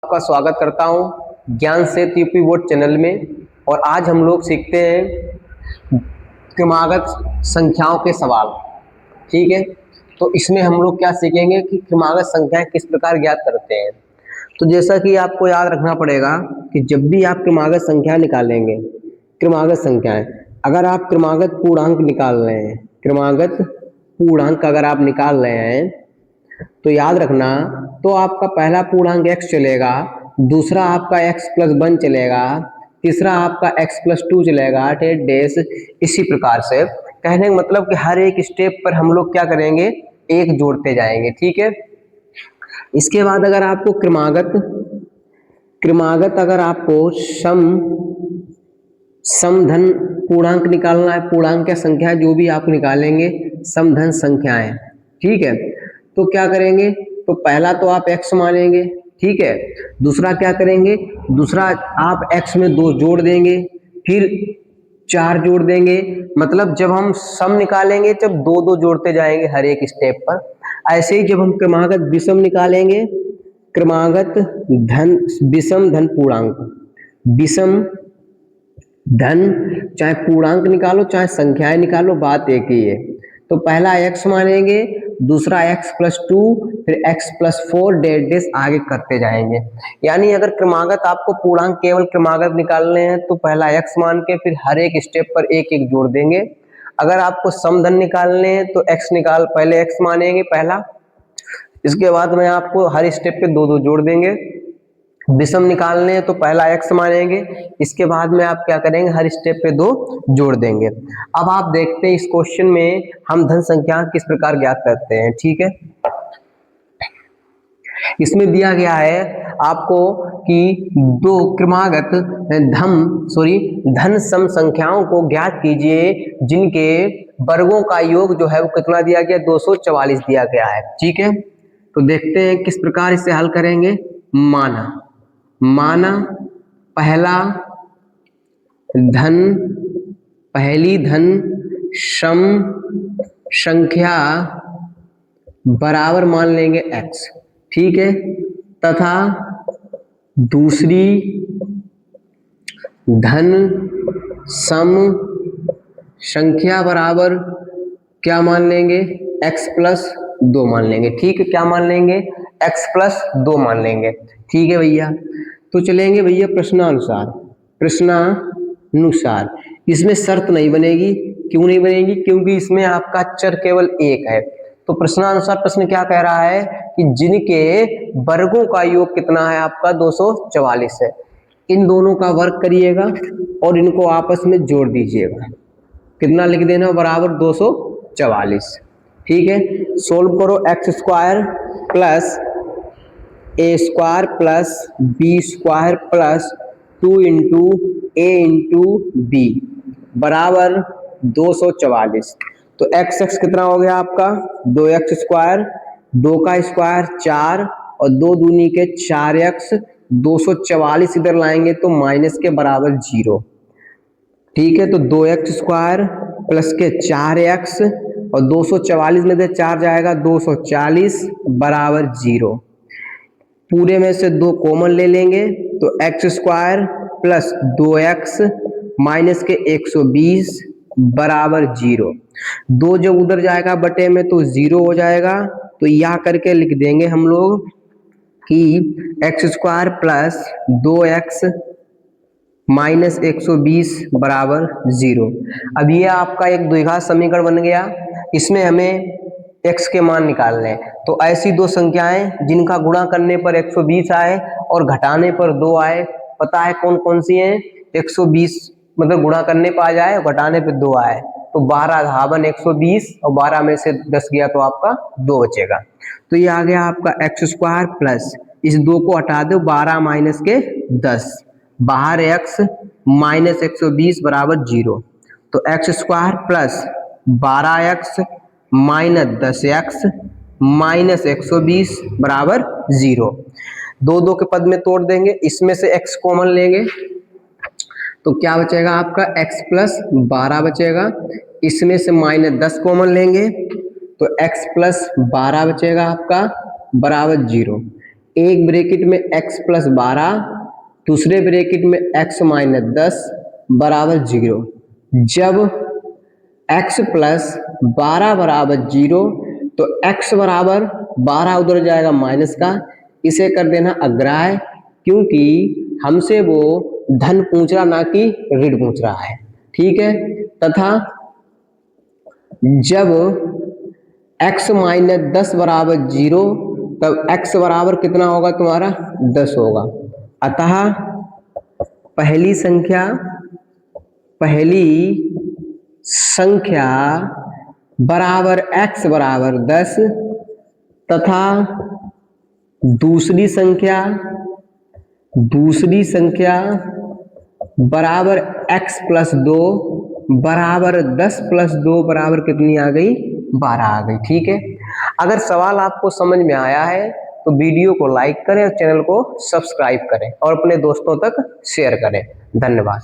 आपका स्वागत करता हूं ज्ञान सेतु यूपी बोर्ड चैनल में। और आज हम लोग सीखते हैं क्रमागत संख्याओं के सवाल। ठीक है, तो इसमें हम लोग क्या सीखेंगे कि क्रमागत संख्याएं किस प्रकार ज्ञात करते हैं। तो जैसा कि आपको याद रखना पड़ेगा कि जब भी आप क्रमागत संख्या निकालेंगे, क्रमागत संख्याएं, अगर आप क्रमागत पूर्णांक निकाल रहे हैं, क्रमागत पूर्णांक अगर आप निकाल रहे हैं तो याद रखना, तो आपका पहला पूर्णांक x चलेगा, दूसरा आपका x+1 चलेगा, तीसरा आपका x+2 चलेगा, डेश। इसी प्रकार से कहने का मतलब कि हर एक स्टेप पर हम लोग क्या करेंगे, एक जोड़ते जाएंगे। ठीक है, इसके बाद अगर आपको क्रमागत अगर आपको समधन पूर्णांक निकालना है, पूर्णांक या संख्या जो भी आप निकालेंगे समधन संख्याएं। ठीक है, तो क्या करेंगे, तो पहला तो आप x मानेंगे। ठीक है, दूसरा क्या करेंगे, दूसरा आप x में 2 जोड़ देंगे, फिर 4 जोड़ देंगे। मतलब जब हम सम निकालेंगे जब 2-2 जोड़ते जाएंगे हर एक स्टेप पर। ऐसे ही जब हम क्रमागत विषम निकालेंगे, क्रमागत धन विषम धन पूर्णांक, विषम धन चाहे पूर्णांक निकालो चाहे संख्याएं निकालो, बात एक ही है। तो पहला x मानेंगे, दूसरा x+2, फिर x+4 डेश आगे करते जाएंगे। यानी अगर क्रमागत आपको पूर्णांक केवल क्रमागत निकालने हैं तो पहला x मान के फिर हर एक स्टेप पर एक एक जोड़ देंगे। अगर आपको समधन निकालने हैं तो पहले x मानेंगे पहला, इसके बाद में आपको हर स्टेप पे 2-2 जोड़ देंगे। विषम निकालने हैं तो पहला x मानेंगे, इसके बाद में आप क्या करेंगे, हर स्टेप पे 2 जोड़ देंगे। अब आप देखते हैं इस क्वेश्चन में हम धन संख्या किस प्रकार ज्ञात करते हैं। ठीक है, इसमें दिया गया है आपको कि दो क्रमागत धन सम संख्याओं को ज्ञात कीजिए जिनके वर्गों का योग जो है वो कितना दिया गया, 244 दिया गया है। ठीक है, तो देखते हैं किस प्रकार इसे हल करेंगे। माना पहली धन सम संख्या बराबर मान लेंगे x। ठीक है, तथा दूसरी धन सम संख्या बराबर क्या मान लेंगे, x+2 मान लेंगे। ठीक है, क्या मान लेंगे, x+2 मान लेंगे। ठीक है भैया, तो चलेंगे भैया प्रश्नानुसार। इसमें शर्त नहीं बनेगी। क्यों नहीं बनेगी, क्योंकि इसमें आपका चर केवल एक है। तो प्रश्नानुसार प्रश्न क्या कह रहा है कि जिनके वर्गों का योग कितना है आपका, 244 है। इन दोनों का वर्ग करिएगा और इनको आपस में जोड़ दीजिएगा। कितना लिख देना, बराबर 244। ठीक है, सोल्व करो, x² plus a² plus b² plus 2 × a × b बराबर 244। तो x कितना हो गया आपका, 2x², 2 का स्क्वायर 4 और 2 दूनी के 4x, 244 इधर लाएंगे तो माइनस के बराबर 0। ठीक है, तो 2x² प्लस के 4x और 244 में से 4 जाएगा, 240 बराबर 0। पूरे में से 2 कॉमन ले लेंगे तो x² प्लस 2x माइनस के 120 बराबर 0। 2 जब उधर जाएगा बटे में तो 0 हो जाएगा। तो यह करके लिख देंगे हम लोग कि x² प्लस 2x माइनस 120 बराबर 0। अब ये आपका एक द्विघात समीकरण बन गया। इसमें हमें x के मान निकालने हैं। तो ऐसी दो संख्याएं जिनका गुणा करने पर 120 आए और घटाने पर 2 आए, पता है कौन कौन सी हैं। 120 मतलब गुणा करने पर आ जाए और घटाने पर 2 आए, तो 12 धावन 120 और 12 में से 10 गया तो आपका 2 बचेगा। तो ये आ गया आपका x² प्लस, इस 2 को हटा दो, 12 माइनस के 10, बाहर x माइनस 120 बराबर 0। तो x² plus 12x minus 10x minus 120 बराबर 0। 2 के पद में तोड़ देंगे, इसमें से x कॉमन लेंगे तो क्या बचेगा आपका, x+12 बचेगा। इसमें से माइनस 10 कॉमन लेंगे तो x+12 बचेगा आपका बराबर 0। एक ब्रैकेट में x प्लस 12, दूसरे ब्रैकेट में x माइनस 10 बराबर 0। जब x प्लस 12 बराबर 0 तो x बराबर 12 उधर जाएगा माइनस का, इसे कर देना अग्राह्य, क्योंकि हमसे वो धन पूछ रहा ना कि ऋण पूछ रहा है। ठीक है, तथा जब x माइनस 10 बराबर 0 तब x बराबर कितना होगा तुम्हारा 10 होगा। अतः पहली संख्या बराबर x बराबर 10 तथा दूसरी संख्या बराबर x प्लस 2 बराबर 10 प्लस 2 बराबर कितनी आ गई 12 आ गई। ठीक है, अगर सवाल आपको समझ में आया है तो वीडियो को लाइक करें और चैनल को सब्सक्राइब करें और अपने दोस्तों तक शेयर करें। धन्यवाद।